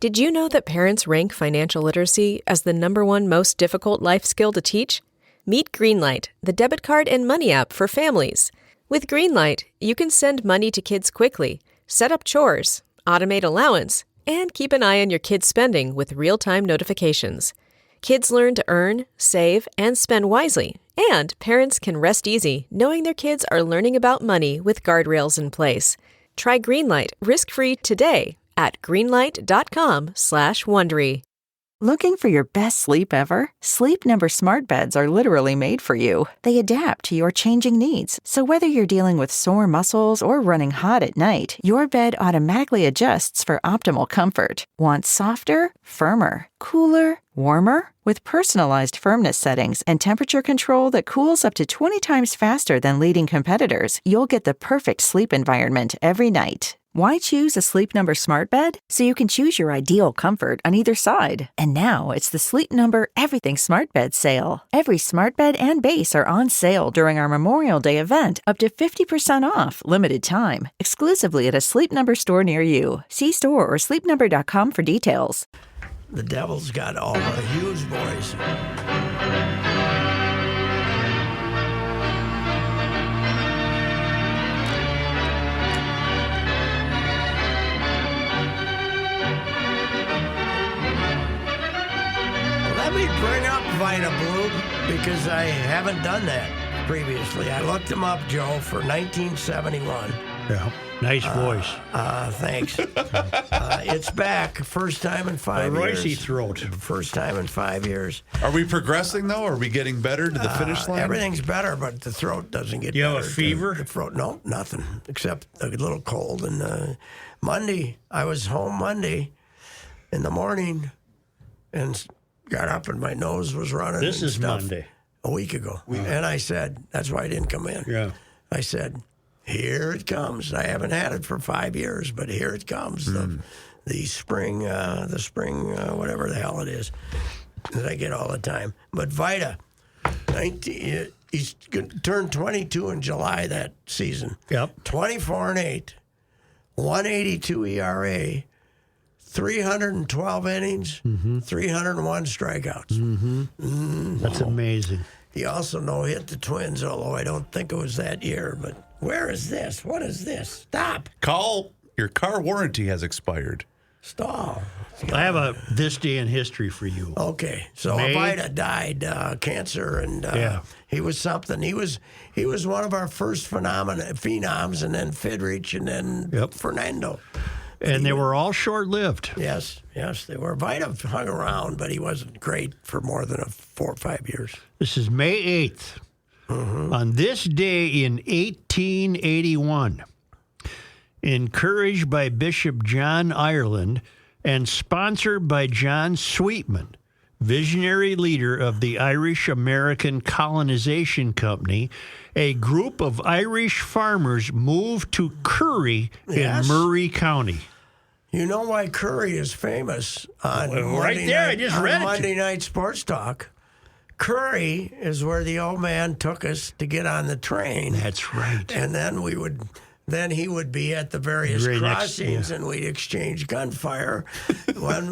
Did you know that parents rank financial literacy as the #1 most difficult life skill to teach? Meet Greenlight, the debit card and money app for families. With Greenlight, you can send money to kids quickly, set up chores, automate allowance, and keep an eye on your kids' spending with real-time notifications. Kids learn to earn, save, and spend wisely, and parents can rest easy knowing their kids are learning about money with guardrails in place. Try Greenlight risk-free today at greenlight.com/Wondery. Looking for your best sleep ever? Sleep Number smart beds are literally made for you. They adapt to your changing needs. So whether you're dealing with sore muscles or running hot at night, your bed automatically adjusts for optimal comfort. Want softer, firmer, cooler, warmer? With personalized firmness settings and temperature control that cools up to 20 times faster than leading competitors, you'll get the perfect sleep environment every night. Why choose a Sleep Number smart bed? So you can choose your ideal comfort on either side. And now it's the Sleep Number Everything Smart Bed sale. Every smart bed and base are on sale during our Memorial Day event, up to 50% off, limited time, exclusively at a Sleep Number store near you. See store or sleepnumber.com for details. The Devil's got all a huge voice. Let me bring up Vita Blue because I haven't done that previously. I looked them up, Joe, for 1971. Yeah, nice voice. Thanks. It's back. First time in 5 years. Reusse throat. First time in 5 years. Are we progressing, though? Are we getting better to the finish line? Everything's better, but the throat doesn't get You better. have a fever? The throat, no, nothing, except a little cold. And Monday, I was home Monday in the morning and got up and my nose was running. This and is stuff Monday. A week ago. And I said, that's why I didn't come in. Yeah. I said, here it comes. I haven't had it for 5 years, but here it comes. The spring, whatever the hell it is that I get all the time. But Vita, he's turned 22 in July that season. Yep. 24-8, 182 ERA, 312 innings, 301 strikeouts. That's amazing. He also no-hit the Twins, although I don't think it was that year. But where is this? What is this? Stop. Call. Your car warranty has expired. Stall. I have this day in history for you. Okay, so May? Vita died cancer, and he was something. He was one of our first phenoms, and then Fidrich, and then Fernando. And they were all short-lived. Yes, they were. Vita hung around, but he wasn't great for more than 4 or 5 years. This is May 8th. On this day in 1881, encouraged by Bishop John Ireland and sponsored by John Sweetman, visionary leader of the Irish-American Colonization Company, a group of Irish farmers moved to Curry in Murray County. You know why Curry is famous on Monday Night Sports Talk? Curry is where the old man took us to get on the train. That's right. And then he would be at the various crossings, and we'd exchange gunfire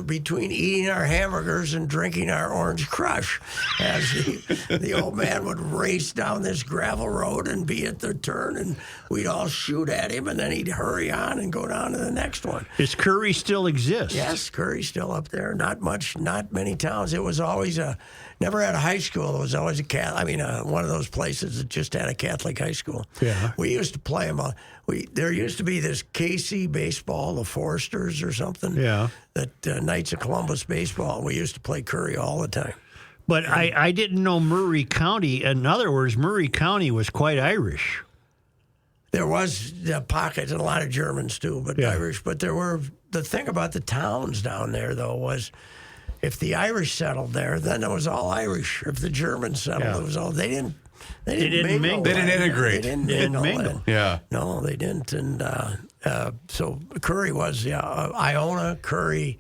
between eating our hamburgers and drinking our Orange Crush, as the old man would race down this gravel road and be at the turn, and we'd all shoot at him, and then he'd hurry on and go down to the next one. Does Curry still exist? Yes, Curry's still up there. Not many towns. It was always never had a high school. It was always one of those places that just had a Catholic high school. Yeah. We used to play them. There used to be this KC baseball, the Foresters or something. Yeah. That Knights of Columbus baseball. We used to play Curry all the time. But I didn't know Murray County. In other words, Murray County was quite Irish. There was pockets and a lot of Germans too, but Irish. But the thing about the towns down there though was, if the Irish settled there, then it was all Irish. If the Germans settled, it was all they didn't mingle. They didn't integrate. They didn't mingle. Yeah. No, they didn't. And so Curry was, Iona, Curry,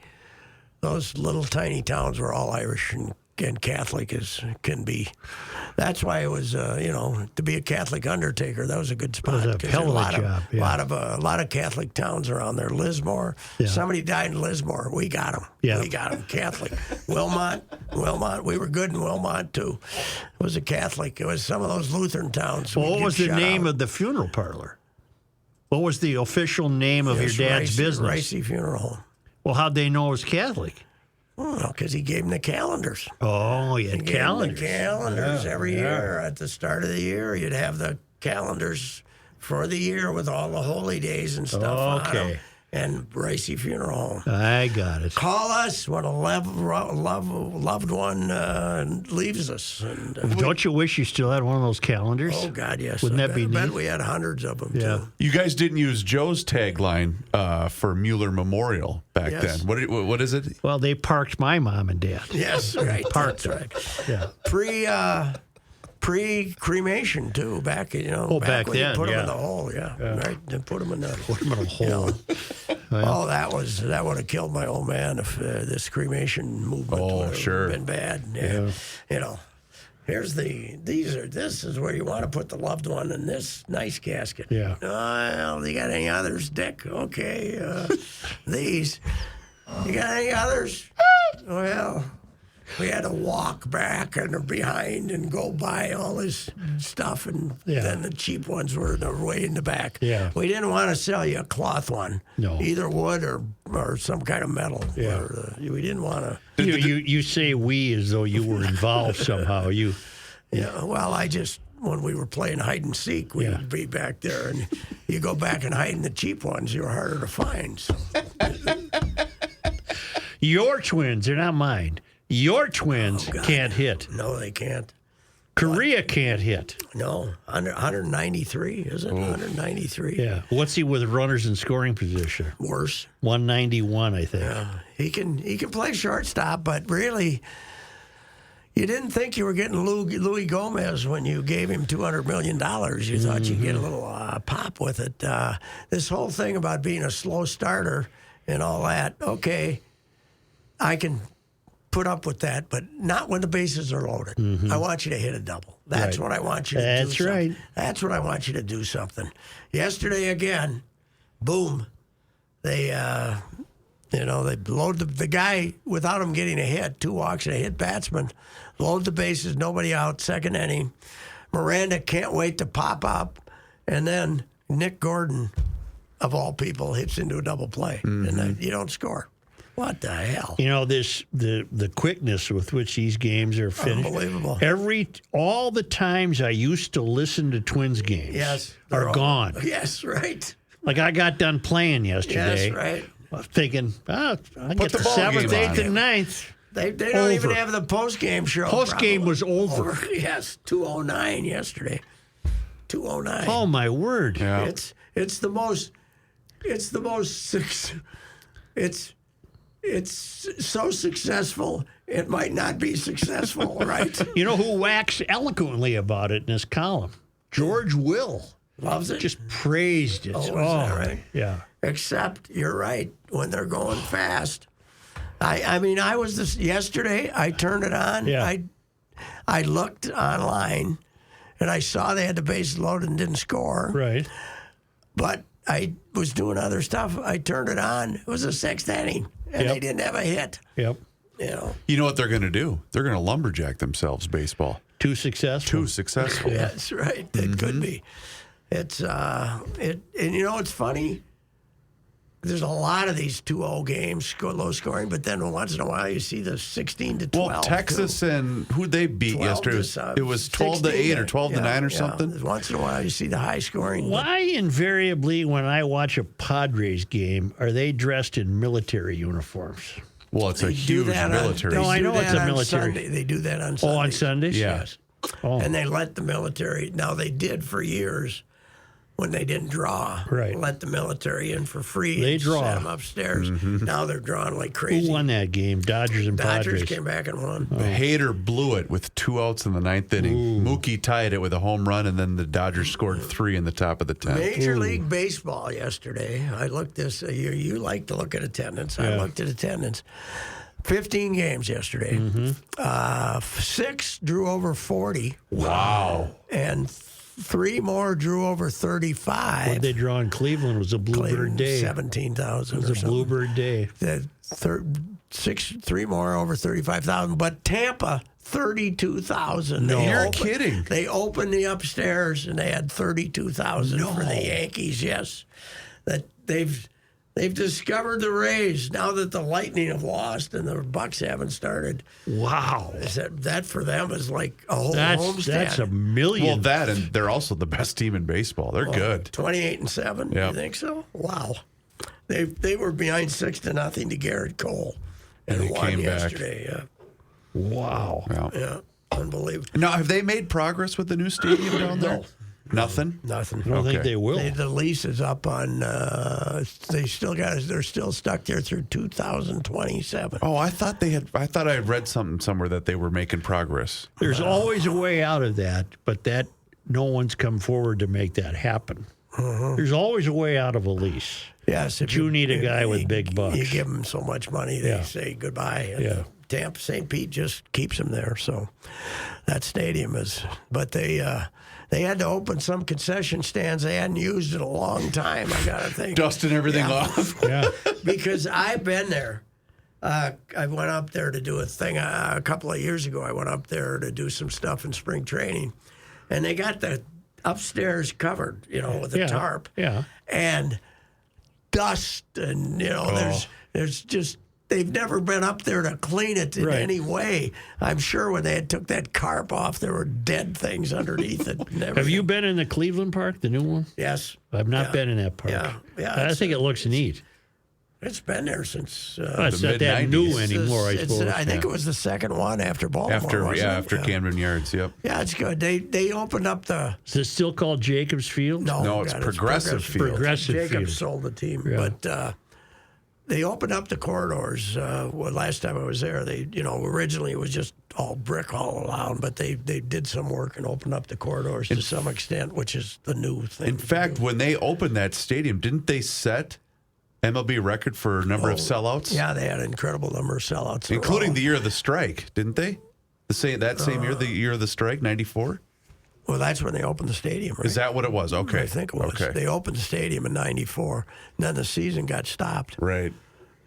those little tiny towns were all Irish. And and Catholic can be. That's why it was, to be a Catholic undertaker. That was a good spot. It was a hell of a job. A lot of Catholic towns around there. Lismore. Yeah. Somebody died in Lismore. We got him. Yeah. We got him. Catholic. Wilmot. We were good in Wilmot too. It was a Catholic. It was some of those Lutheran towns. Well, what was the name of the funeral parlor? What was the official name of your dad's business? Reusse Funeral Home. Well, how'd they know it was Catholic? Well, because he gave them the calendars. Oh, you had calendars. The calendars every year. At the start of the year, you'd have the calendars for the year with all the holy days and stuff on them. And Reusse Funeral Home. I got it. Call us when a loved one leaves us. And, Don't you wish you still had one of those calendars? oh, God, yes. Wouldn't that be I bet neat? we had hundreds of them, Yeah. too. You guys didn't use Joe's tagline for Mueller Memorial back Yes. then. What is it? Well, they parked my mom and dad. Yes, right. Parked That's right. Yeah. Pre-cremation too, back back when then, you put them yeah. in the hole, right. They put them in the hole. Oh, that would have killed my old man if this cremation movement would have been bad. Yeah. This is where you want to put the loved one in this nice casket. Yeah. Well, you got any others, Dick? Okay. These. You got any others? Well, we had to walk back and behind and go buy all this stuff, and then the cheap ones were way in the back. Yeah. We didn't want to sell you a cloth one, either wood or some kind of metal. Yeah. We didn't want to. You say we as though you were involved somehow. You. Yeah. Well, when we were playing hide and seek, we'd be back there, and you go back and hide in the cheap ones. You're harder to find. So. Your twins, they're not mine. Your twins can't hit. No, they can't. Korea can't hit. No, 193, is it? 193. Yeah. What's he with runners in scoring position? Worse. 191, I think. Yeah. He can play shortstop, but really, you didn't think you were getting Louis Gomez when you gave him $200 million. You thought you'd get a little pop with it. This whole thing about being a slow starter and all that, okay, I can put up with that, but not when the bases are loaded. I want you to hit a double. That's what I want you to do. That's right. That's what I want you to do something. Yesterday again, boom. They load the guy without him getting a hit, 2 walks and a hit batsman, load the bases, nobody out, second inning. Miranda can't wait to pop up, and then Nick Gordon, of all people, hits into a double play, and then you don't score. What the hell? You know, the quickness with which these games are finished. Unbelievable. All the times I used to listen to Twins games are gone. Yes, right. Like I got done playing yesterday. Yes, right. Thinking, I get the the ball 7th, game 8th, on. and 9th. They don't even have the post-game show. Post-game was over. Yes, 2:09 yesterday. 2:09. Oh, my word. Yeah. It's the most it's so successful, it might not be successful, right? You know who waxed eloquently about it in his column? George Will. Loves it. Just praised it. Oh, is that right? Yeah. Except, you're right, when they're going fast. I was this yesterday, I turned it on. Yeah. I looked online, and I saw they had the bases loaded and didn't score. Right. But I was doing other stuff. I turned it on. It was the 6th inning, and they didn't have a hit. Yep. You know what they're going to do? They're going to lumberjack themselves, baseball. Too successful. Too successful. That's right. It could be. It's and you know what's funny? There's a lot of these 2-0 games, low scoring, but then once in a while you see the 16-12. Well, Texas and who'd they beat yesterday? It was 12-8 or 12-9 or something. Once in a while you see the high scoring. Why invariably, when I watch a Padres game, are they dressed in military uniforms? Well, it's a huge military. No, I know it's a military. Sunday. They do that on Sundays. Oh, on Sundays? Yeah. Yes. Oh. And they let the military. Now they did for years when they didn't draw. Right. Let the military in for free. They and draw. Set them upstairs. Now they're drawing like crazy. Who won that game? Dodgers and Dodgers Padres. came back and won. The Hader blew it with 2 outs in the 9th inning. Mookie tied it with a home run, and then the Dodgers scored 3 in the top of the 10th. Major League Baseball yesterday. I looked this. You like to look at attendance. I looked at attendance. 15 games yesterday. 6 drew over 40. Wow. And 3 more drew over 35. What they draw in Cleveland was a Bluebird day. 17,000 It or was a something. Bluebird day. The 3 more over 35,000. But Tampa, 32,000. No. You're kidding. They opened the upstairs and they had 32,000 for the Yankees. Yes, that they've discovered the Rays now that the Lightning have lost and the Bucks haven't started. Wow. That for them is like a whole homestand. That's $1 million. Well, that, and they're also the best team in baseball. They're good. 28-7. Yeah. You think so? Wow. They were behind 6-0 to Garrett Cole and they won came back. yesterday. Wow. Yeah. Unbelievable. Now, have they made progress with the new stadium down there? No. Nothing? Nothing. I don't think they will. The lease is up on. They're still stuck there through 2027. Oh, I thought I had read something somewhere that they were making progress. There's always a way out of that, but that no one's come forward to make that happen. There's always a way out of a lease. Yes, But you need a guy with big bucks. You give them so much money, they Yeah. say goodbye. And Yeah. Tampa St. Pete just keeps them there. So that stadium is. But they had to open some concession stands they hadn't used in a long time. I gotta think. Dusting everything off. Yeah. Because I've been there. I went up there to do a thing a couple of years ago. I went up there to do some stuff in spring training, and they got the upstairs covered, with a tarp. Yeah. And dust, and there's just they've never been up there to clean it in any way. I'm sure when they had took that carp off, there were dead things underneath it. Have you been in the Cleveland Park, the new one? Yes. I've not been in that park. Yeah. I think it looks neat. It's been there since. It's not that new anymore, I suppose. I think it was the second one after Baltimore. wasn't it? After Camden Yards, yep. Yeah, it's good. They opened up the. Is it still called Jacobs Field? No, it's Progressive Field. Progressive Jacobs Field. sold the team, Yeah. but they opened up the corridors. Last time I was there, they originally it was just all brick all around, but they did some work and opened up the corridors to some extent, which is the new thing. In fact, when they opened that stadium, didn't they set MLB record for number of sellouts? Yeah, they had an incredible number of sellouts, Including the year of the strike, didn't they? That same year, the year of the strike, 94? Well, that's when they opened the stadium, right? Is that what it was? Okay. I think it was. Okay. They opened the stadium in '94, and then the season got stopped. Right.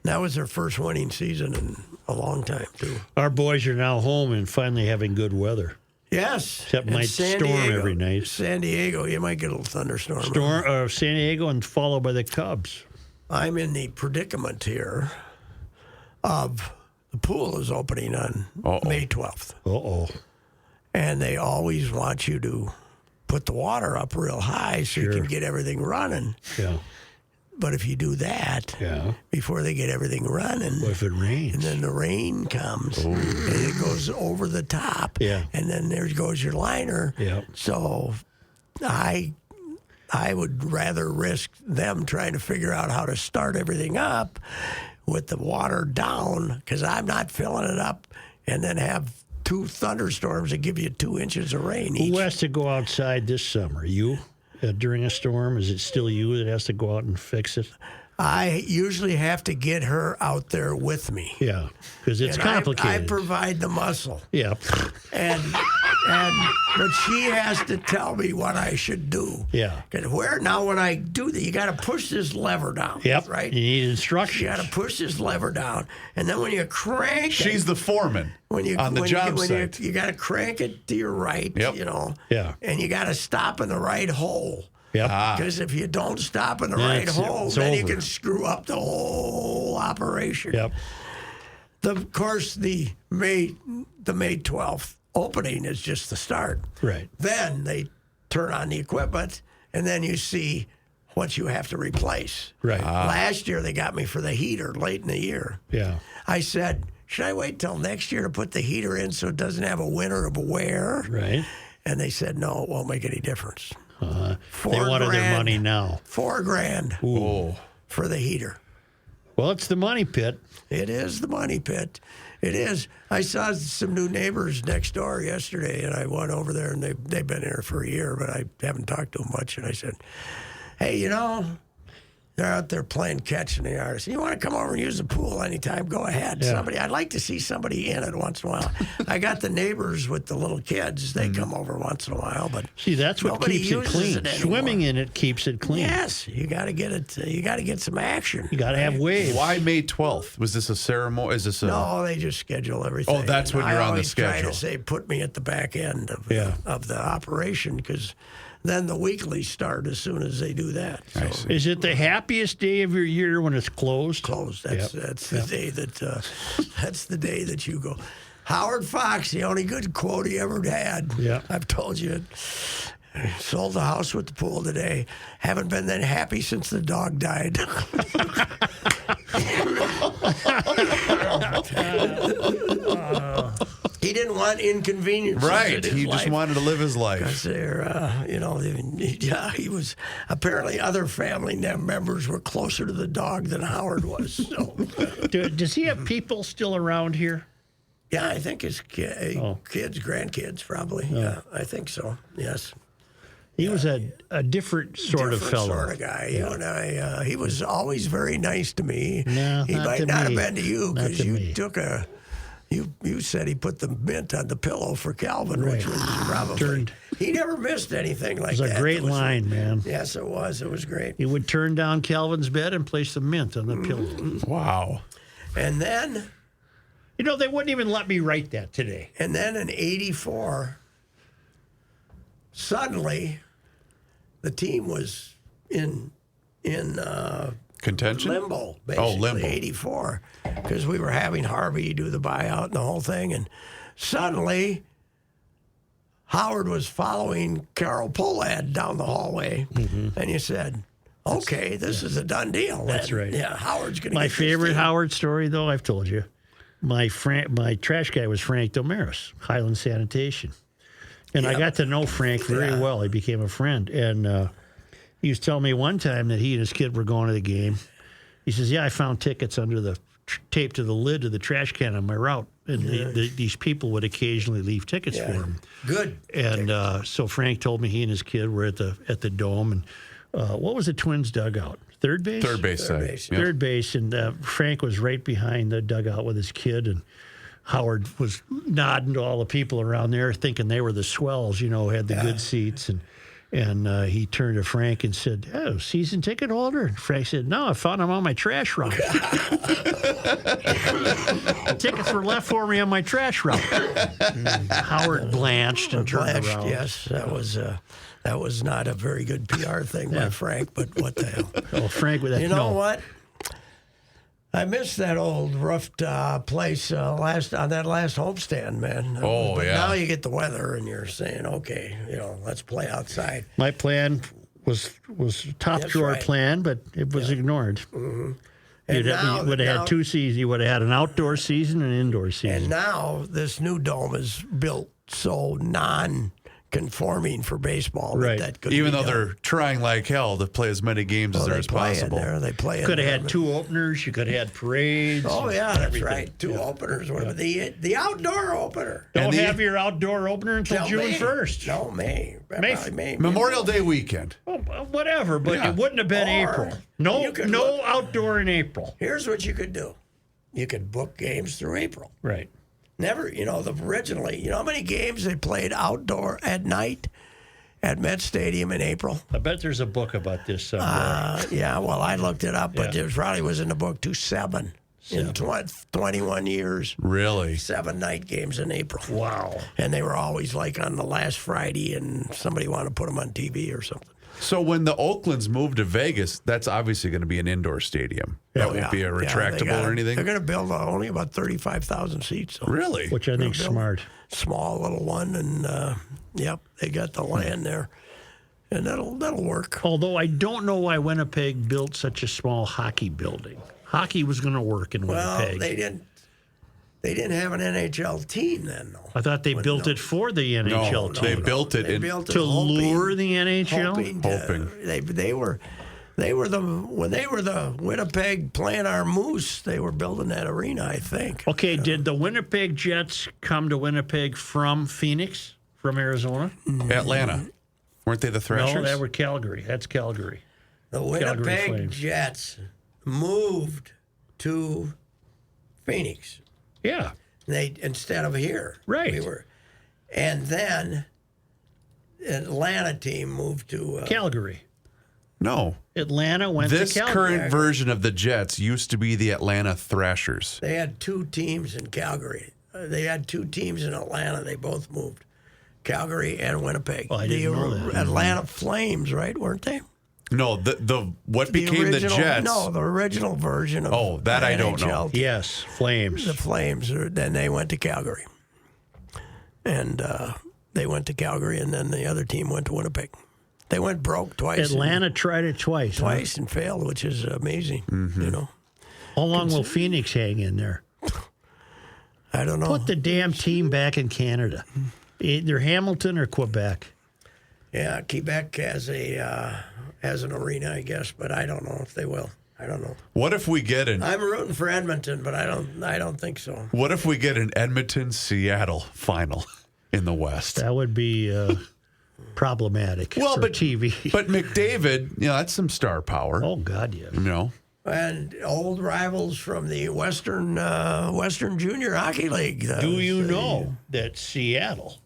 That was their first winning season in a long time, too. Our boys are now home and finally having good weather. Yes. Except And might San storm Diego. every night. San Diego, you might get a little thunderstorm. San Diego and followed by the Cubs. I'm in the predicament here of the pool is opening on May 12th. Uh-oh. And they always want you to put the water up real high so you can get everything running. Yeah. But if you do that before they get everything running, What if it rains? and then the rain comes and it goes over the top, Yeah. and then there goes your liner. Yeah. So I would rather risk them trying to figure out how to start everything up with the water down, because I'm not filling it up and then have 2 thunderstorms that give you 2 inches of rain each. Who has to go outside this summer? You? During a storm? Is it still you that has to go out and fix it? I usually have to get her out there with me. Yeah, because it's And complicated. I provide the muscle. Yeah. But she has to tell me what I should do. Yeah. Because when I do that, you got to push this lever down. Yep. Right? You need instructions. You got to push this lever down. And then when you crank She's it, the foreman on the job site. you got to crank it to your right, Yep. Yeah. And you got to stop in the right hole. Yep. Because if you don't stop in the Then right it's hole, then you over. can screw up the whole operation. Yep. Of course, the May 12th opening is just the start. Right. Then they turn on the equipment, and then you see what you have to replace. Right. Last year, they got me for the heater late in the year. Yeah. I said, should I wait till next year to put the heater in so it doesn't have a winter of wear? Right. And they said, no, it won't make any difference. They wanted their money now. $4,000 Oh. for the heater. Well, it's the money pit. It is the money pit. It is. I saw some new neighbors next door yesterday, and I went over there, and they've been here for a year, but I haven't talked to them much. And I said, hey, They're out there playing catch in the yard. I said, you want to come over and use the pool anytime? Go ahead. Yeah. I'd like to see somebody in it once in a while. I got the neighbors with the little kids. They come over once in a while, but See, that's what nobody keeps it uses clean. it anymore. Swimming in it keeps it clean. Yes, you got to get it. You got to get some action. You got to have waves. Why May 12th? Was this a ceremony? Is this a... No, they just schedule everything. Oh, that's when you're on the schedule. I always try to say, put me at the back end of the operation, because then the weeklies start as soon as they do that. So. I see. Is it the happiest day of your year when it's closed? Closed. That's the day that that's the day that you go. Howard Fox, the only good quote he ever had. Yeah. I've told you it. Sold the house with the pool today. Haven't been that happy since the dog died. He didn't want inconvenience. Right. He just wanted to live his life. He was, apparently other family members were closer to the dog than Howard was. So. Does he have people still around here? Yeah, I think his kids, grandkids, probably. Oh. Yeah, I think so. Yes. He was a different sort of fellow. Sort of guy. You know, he was always very nice to me. No, he not might to not me. have been to you, Not because to you me. took a. You said he put the mint on the pillow for Calvin, which was probably. He never missed anything like that. It was a great line, man. Yes, it was. It was great. He would turn down Calvin's bed and place the mint on the pillow. Wow. And then. You know, they wouldn't even let me write that today. And then in '84, suddenly, the team was in Contention? limbo, basically. Oh, limbo. '84, because we were having Harvey do the buyout and the whole thing, and suddenly Howard was following Carol Pohlad down the hallway, and you said, "Okay, this is a done deal." That's then. right. Yeah, Howard's going to. My favorite Howard story, though, I've told you. My trash guy was Frank Domaris, Highland Sanitation. And I got to know Frank very well. He became a friend. And he was telling me one time that he and his kid were going to the game. He says, I found tickets under the taped to the lid of the trash can on my route. And these people would occasionally leave tickets for him. Good. And so Frank told me he and his kid were at the Dome. And what was the Twins' dugout? Third base? Third base side. base. Yep. Third base, and Frank was right behind the dugout with his kid, and Howard was nodding to all the people around there, thinking they were the swells, had the good seats, and he turned to Frank and said, "Oh, season ticket holder?" And Frank said, "No, I found them on my trash route. The tickets were left for me on my trash route." Howard blanched and turned around. Yes, that was not a very good PR thing by Frank, but what the hell? Oh, Frank, with that, You know what? I missed that old roughed place on that last homestand, man. But now you get the weather, and you're saying, okay, let's play outside. My plan was top drawer plan, but it was ignored. Mm-hmm. You would have had 2 seasons. You would have had an outdoor season and an indoor season. And now this new dome is built so non-conforming for baseball. Right. That could Even be though done. they're trying like hell to play as many games as there is possible. They play in Could have there. had 2 openers. You could have had parades. Oh, yeah, that's everything. right. 2 openers. The outdoor opener. Don't have your outdoor opener until June May. 1st. No, May. Probably May. Memorial Day weekend. Oh, whatever, but it wouldn't have been Or April. No you could outdoor in April. Here's what you could do. You could book games through April. Right. Never, originally, how many games they played outdoor at night at Met Stadium in April? I bet there's a book about this somewhere. Yeah, well, I looked it up, but Yeah. there probably was in the book 7 in 21 years. Really? 7 night games in April. Wow. And they were always like on the last Friday, and somebody wanted to put them on TV or something. So when the Oaklands move to Vegas, that's obviously going to be an indoor stadium. That won't be a retractable or anything? They're going to build only about 35,000 seats. So Really? Which I think's smart. small little one, and they got the land there, and that'll work. Although I don't know why Winnipeg built such a small hockey building. Hockey was going to work in Winnipeg. Well, they didn't have an NHL team then, though. I thought they built it for the NHL team. They built it They built it to hoping- lure the NHL. Hoping. They were when they were the Winnipeg playing our Moose. They were building that arena, I think. Okay, did the Winnipeg Jets come to Winnipeg from Phoenix, from Arizona? Atlanta. Weren't they the Thrashers? No, that were Calgary. That's Calgary. The Calgary Winnipeg Flames. Jets moved to Phoenix. Yeah. They instead of here. Right. And then Atlanta team moved to Calgary. No. Atlanta went This to Calgary. current version of the Jets used to be the Atlanta Thrashers. They had 2 teams in Calgary. They had 2 teams in Atlanta. They both moved. Calgary and Winnipeg. Oh, I didn't know that. Atlanta Flames, right? Weren't they? No, the what became the Jets? No, the original version of that the I don't know. NHL team. Yes, Flames. The Flames. Then they went to Calgary. And they went to Calgary, and then the other team went to Winnipeg. They went broke twice. Atlanta tried it twice. Twice and failed, which is amazing. You know, How long will Phoenix hang in there? I don't know. Put the damn team back in Canada. Either Hamilton or Quebec. Yeah, Quebec has an arena, I guess, but I don't know if they will. I don't know. What if we get I'm rooting for Edmonton, but I don't think so. What if we get an Edmonton-Seattle final in the West? That would be problematic for TV. But McDavid, that's some star power. Oh, God, yes. And old rivals from the Western Junior Hockey League. Do you know that Seattle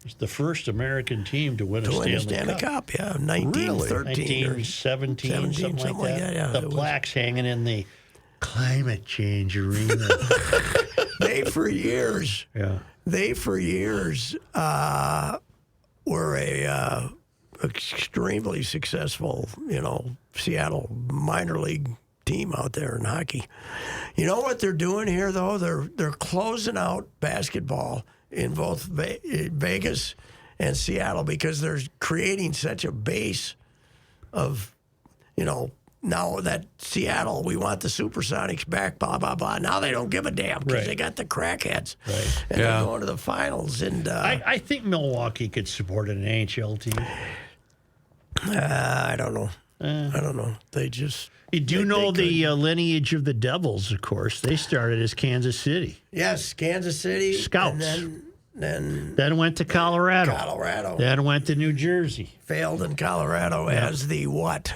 was the first American team to win a Stanley Cup? Yeah, 1913 or 1917, something like that. Yeah, the Blacks hanging in the climate change arena. They for years were a extremely successful, Seattle minor league team out there in hockey. You know what they're doing here, though? They're closing out basketball in both Vegas and Seattle because they're creating such a base of, now that Seattle, we want the Supersonics back, blah, blah, blah. Now they don't give a damn because they got the crackheads. Right. And they're going to the finals. And I think Milwaukee could support an NHL team. I don't know. I don't know. They just... You do know the lineage of the Devils, of course. They started as Kansas City. Yes, Kansas City. Scouts. And then went to Colorado. Then went to New Jersey. Failed in Colorado as the what?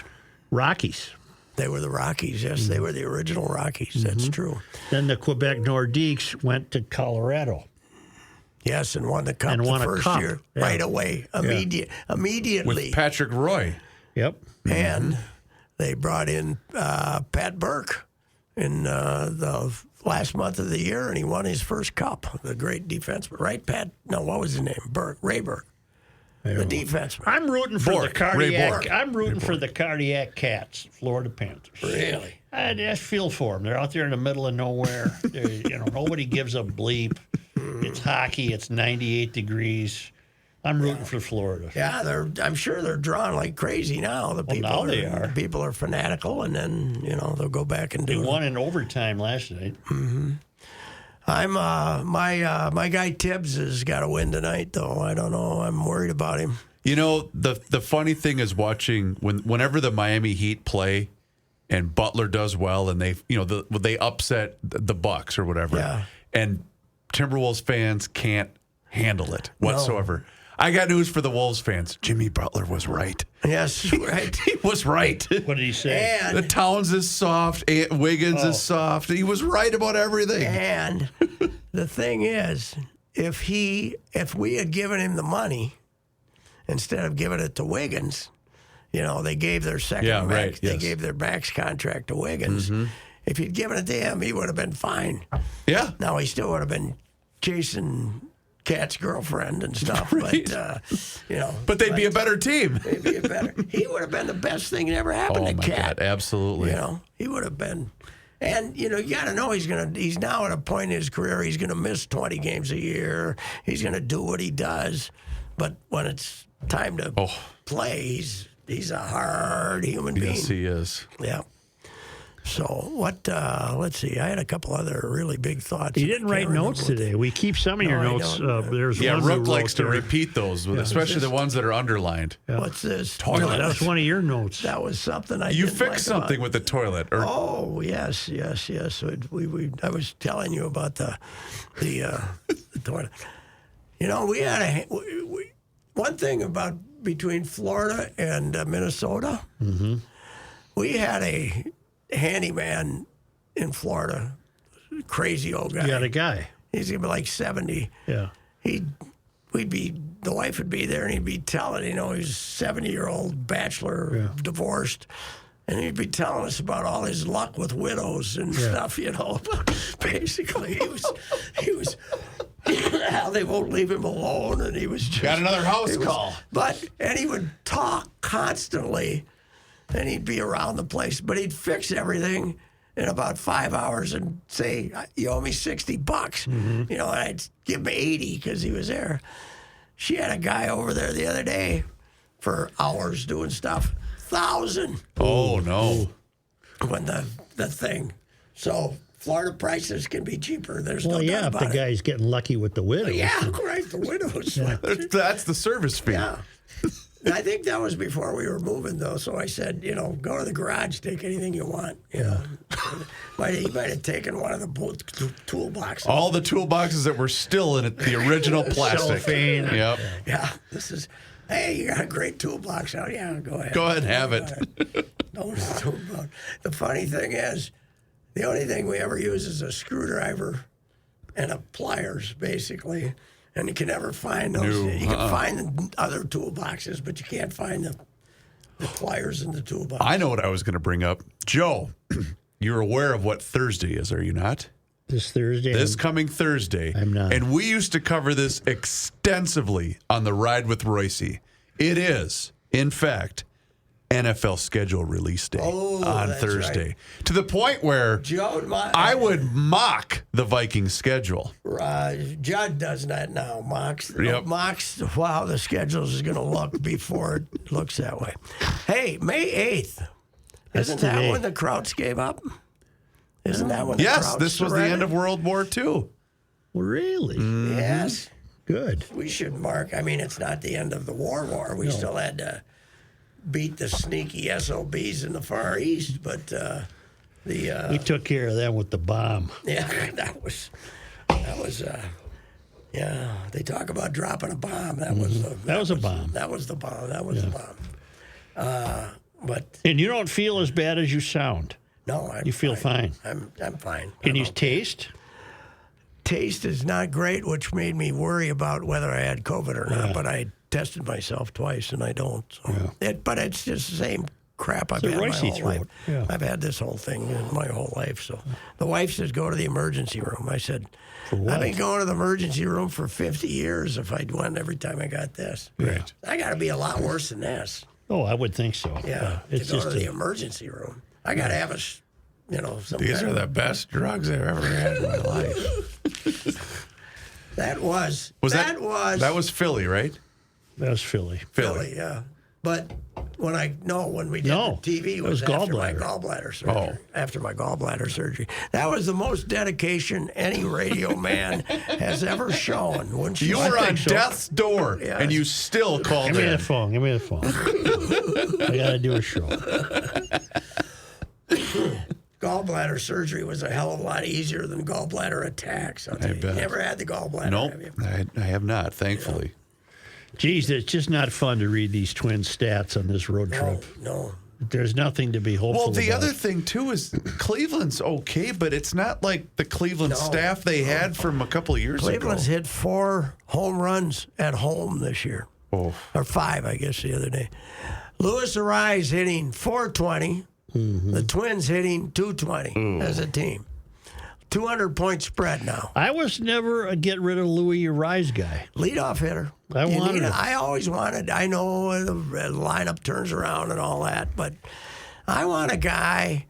Rockies. They were the Rockies, yes. They were the original Rockies. That's true. Then the Quebec Nordiques went to Colorado. Yes, and won the Cup And the won a first cup. year. Yeah. Right away. Immediately. With Patrick Roy. Yep. And they brought in Pat Burke in the last month of the year, and he won his first cup. The great defenseman, right, Pat? No, what was his name? Burke, Ray Burke, the defenseman. I'm rooting for Bork, the cardiac. Ray Bork. I'm rooting for the cardiac Cats, Florida Panthers. Really? I just feel for them. They're out there in the middle of nowhere. Nobody gives a bleep. It's hockey. It's 98 degrees. I'm rooting for Florida. Yeah, I'm sure they're drawn like crazy now. The people now they are. People are fanatical, and then they'll go back and do They it. won in overtime last night. I'm my guy Tibbs has got to win tonight, though. I don't know. I'm worried about him. The funny thing is watching whenever the Miami Heat play, and Butler does well, and they upset the Bucks or whatever, Yeah. and Timberwolves fans can't handle it whatsoever. I got news for the Wolves fans. Jimmy Butler was right. Yes, right. He was right. What did he say? And The Towns is soft. Wiggins is soft. He was right about everything. And the thing is, if we had given him the money instead of giving it to Wiggins, they gave their second they gave their max contract to Wiggins. If you'd given it to him, he would have been fine. Yeah. Now he still would have been chasing Cat's girlfriend and stuff, Right. But they'd be a better team. He would have been the best thing that ever happened Oh to my Cat. God, absolutely. He would have been. And you got to know he's now at a point in his career he's going to miss 20 games a year. He's going to do what he does, but when it's time to play, he's a hard human being. Yes, he is. Yeah. So what? Let's see. I had a couple other really big thoughts. You didn't write notes today. We keep some of your I notes. don't. There's Yeah, one Rook who likes to wrote there. repeat those, especially the ones that are underlined. What's this? Toilet. That was one of your notes. That was something I You didn't fixed like something about. with the toilet. Or Oh yes. I was telling you about the toilet. We had one thing about between Florida and Minnesota. we had a handyman in Florida, crazy old guy. You got a guy. He's gonna be like 70. Yeah. The wife would be there, and he'd be telling, he's a 70-year-old bachelor, divorced, and he'd be telling us about all his luck with widows and stuff, Basically, he was how they won't leave him alone, and he was just... Got another house call. And he would talk constantly, and he'd be around the place, but he'd fix everything in about 5 hours and say, you owe me $60. Mm-hmm. And I'd give him 80 because he was there. She had a guy over there the other day for hours doing stuff. 1,000. Oh, no. When the thing. So Florida prices can be cheaper. There's no doubt about if the guy's getting lucky with the widows. Yeah, right, the widows. That's the service fee. Yeah. I think that was before we were moving, though. So I said, go to the garage, take anything you want. He might have taken one of the toolboxes. All the toolboxes that were still in it, the original plastic. Cellophane. Yep. Yeah, hey, you got a great toolbox out. Yeah, go ahead. Go ahead and have it. The funny thing is, the only thing we ever use is a screwdriver and a pliers, basically. And you can never find those. You can find other toolboxes, but you can't find the pliers in the toolbox. I know what I was going to bring up. Joe, you're aware of what Thursday is, are you not? This Thursday? This coming Thursday. I'm not. And we used to cover this extensively on the Ride with Reusse. It is, in fact, NFL schedule release day on Thursday. Right. To the point where I would mock the Vikings schedule. Judd does that now. Mocks how the schedule is going to look before it looks that way. Hey, May 8th. Isn't that when the Krauts gave up? Isn't that when the Krauts Yes, this was the end of World War II. Really? Mm-hmm. Yes. Good. We should mark. I mean, it's not the end of the war. We still had to beat the sneaky SOBs in the Far East, but we took care of them with the bomb. Yeah, that was they talk about dropping a bomb. That was a bomb. That was the bomb. That was the bomb. And you don't feel as bad as you sound. No, you feel fine. I'm fine. Can you taste? Taste is not great, which made me worry about whether I had COVID or not. But I tested myself twice, and I don't. So. But it's just the same crap I've had my whole life. Yeah. I've had this whole thing my whole life. So the wife says, go to the emergency room. I said, I've been going to the emergency room for 50 years if I'd went every time I got this. Right. I got to be a lot worse than this. Oh, I would think so. Yeah, it's to go just to the emergency room. I got to have These are the best drugs I've ever had in my life. That was Philly, right? That was Philly. Philly, yeah. But when we did the TV, it was after my gallbladder surgery. Oh. After my gallbladder surgery. That was the most dedication any radio man has ever shown. You were on death's door, and you still called Give me the phone. I got to do a show. Gallbladder surgery was a hell of a lot easier than gallbladder attacks. I'll tell you. You never had the gallbladder, have you? I have not, thankfully. Geez, it's just not fun to read these twin stats on this road trip. No. There's nothing to be hopeful about. Well, the other thing, too, is Cleveland's okay, but it's not like the Cleveland staff they had from a couple of years ago. Cleveland's hit 4 home runs at home this year. Oh. Or 5, I guess, the other day. Reusse hitting 420. Mm-hmm. The Twins hitting 220 as a team. 200-point spread now. I was never a get rid of Louis Rise guy. Leadoff hitter. I always wanted. I know the lineup turns around and all that, but I want a guy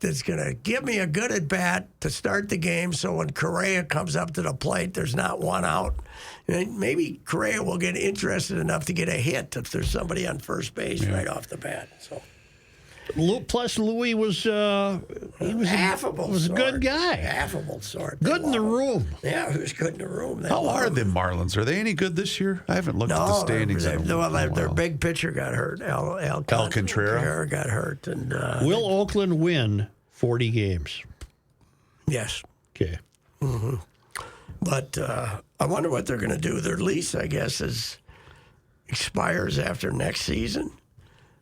that's going to give me a good at bat to start the game. So when Correa comes up to the plate, there's not one out. And maybe Correa will get interested enough to get a hit if there's somebody on first base right off the bat. So. Plus, Louis was affable. Was a good guy. Affable sort. Good in the room. Yeah, he was good in the room. How are the Marlins? Are they any good this year? I haven't looked at the standings. Their big pitcher got hurt. Alcantara got hurt. And will Oakland win 40 games? Yes. Okay. Mm-hmm. But I wonder what they're going to do. Their lease, I guess, expires after next season.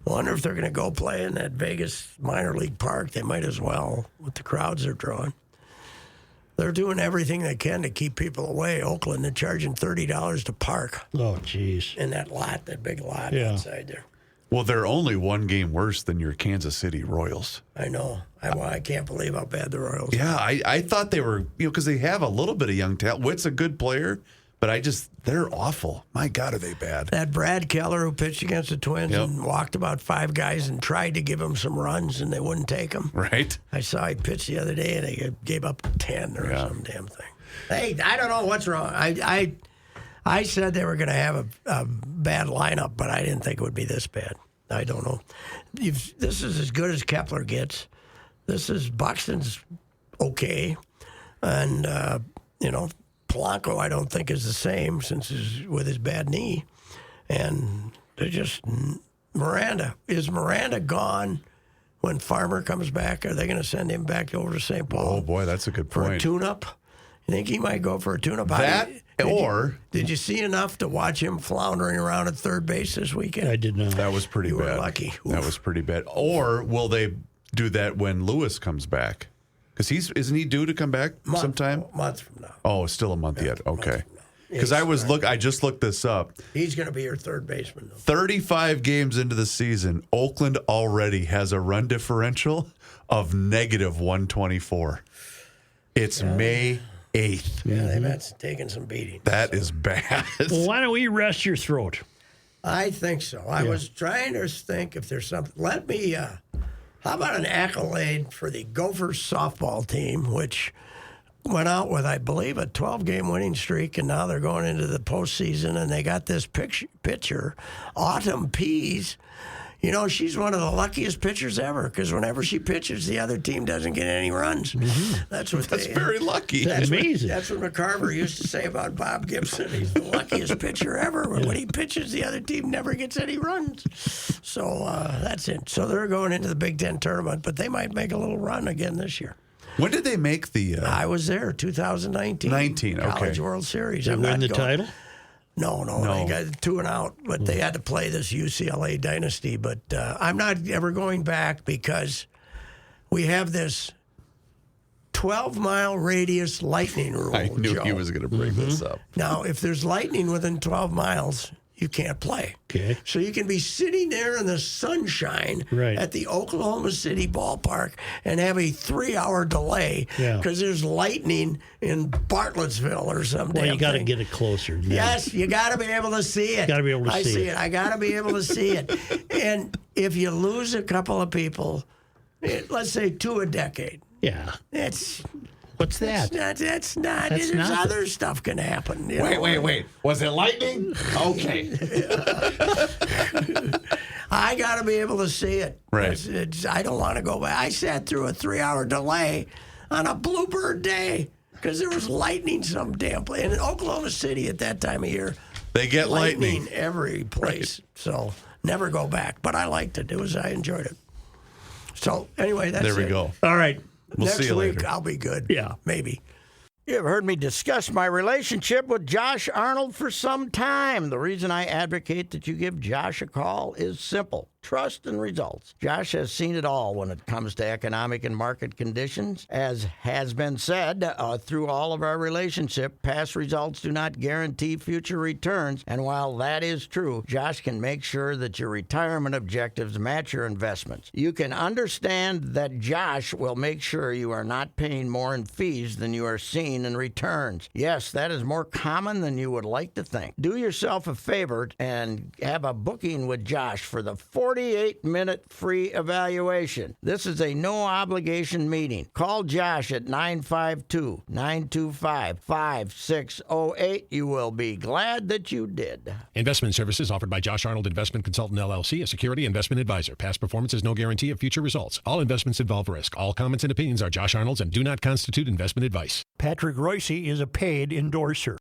Wonder if they're going to go play in that Vegas minor league park. They might as well with the crowds they're drawing. They're doing everything they can to keep people away. Oakland, they're charging $30 to park. Oh, jeez. In that lot, that big lot outside there. Well, they're only one game worse than your Kansas City Royals. I know. I can't believe how bad the Royals are. Yeah, I thought they were, because they have a little bit of young talent. Witt's a good player, but they're awful. My God, are they bad. That Brad Keller who pitched against the Twins and walked about 5 guys and tried to give him some runs, and they wouldn't take him. Right. I saw he pitched the other day, and they gave up 10 or some damn thing. Hey, I don't know what's wrong. I said they were going to have a bad lineup, but I didn't think it would be this bad. I don't know. This is as good as Kepler gets. This is Buxton's okay. And, Polanco, I don't think is the same since he's with his bad knee. And they're just Miranda. Is Miranda gone when Farmer comes back? Are they going to send him back over to St. Paul? Oh, boy, that's a good point. For a tune-up? You think he might go for a tune-up? Did you see enough to watch him floundering around at third base this weekend? I did not. That was pretty bad. You were lucky. That was pretty bad. Or will they do that when Reusse comes back? Because isn't he due to come back sometime? A month from now. Oh, still a month yet. Okay. Because I just looked this up. He's going to be your third baseman. 35 games into the season, Oakland already has a run differential of negative 124. It's May 8th. Yeah, they've been taking some beating. That is bad. Well, why don't we rest your throat? I think so. I was trying to think if there's something. How about an accolade for the Gophers softball team, which went out with, I believe, a 12-game winning streak, and now they're going into the postseason, and they got this pitcher, Autumn Pease. She's one of the luckiest pitchers ever because whenever she pitches, the other team doesn't get any runs. Mm-hmm. That's very lucky. That's amazing. That's what McCarver used to say about Bob Gibson. He's the luckiest pitcher ever. When he pitches, the other team never gets any runs. So that's it. So they're going into the Big Ten tournament, but they might make a little run again this year. When did they make the... I was there, 2019. College World Series. They win the title? No, they got 2 and out, but they had to play this UCLA dynasty. But I'm not ever going back because we have this 12-mile radius lightning rule. I knew Joe. he was going to bring this up. Now, if there's lightning within 12 miles, you can't play. Okay. So you can be sitting there in the sunshine at the Oklahoma City ballpark and have a 3-hour delay because there's lightning in Bartlettsville or something. Well, you got to get it closer. Yes, you got to be able to see it. Got to be able to I see it. I got to be able to see it. And if you lose a couple of people, let's say 2 a decade. Yeah. What's that? That's not. There's other stuff can happen. Wait. Was it lightning? Okay. I got to be able to see it. Right. I don't want to go back. I sat through a 3-hour delay on a bluebird day because there was lightning some damn place. And in Oklahoma City at that time of year, they get lightning every place. Right. So never go back. But I liked it. I enjoyed it. So anyway, that's it. There we go. All right. We'll see you later. Next week, I'll be good. Yeah. Maybe. You have heard me discuss my relationship with Josh Arnold for some time. The reason I advocate that you give Josh a call is simple. Trust and results. Josh has seen it all when it comes to economic and market conditions. As has been said, through all of our relationship, past results do not guarantee future returns. And while that is true, Josh can make sure that your retirement objectives match your investments. You can understand that Josh will make sure you are not paying more in fees than you are seeing in returns. Yes, that is more common than you would like to think. Do yourself a favor and have a booking with Josh for the 48-minute free evaluation. This is a no-obligation meeting. Call Josh at 952-925-5608. You will be glad that you did. Investment services offered by Josh Arnold Investment Consultant, LLC, a security investment advisor. Past performance is no guarantee of future results. All investments involve risk. All comments and opinions are Josh Arnold's and do not constitute investment advice. Patrick Reusse is a paid endorser.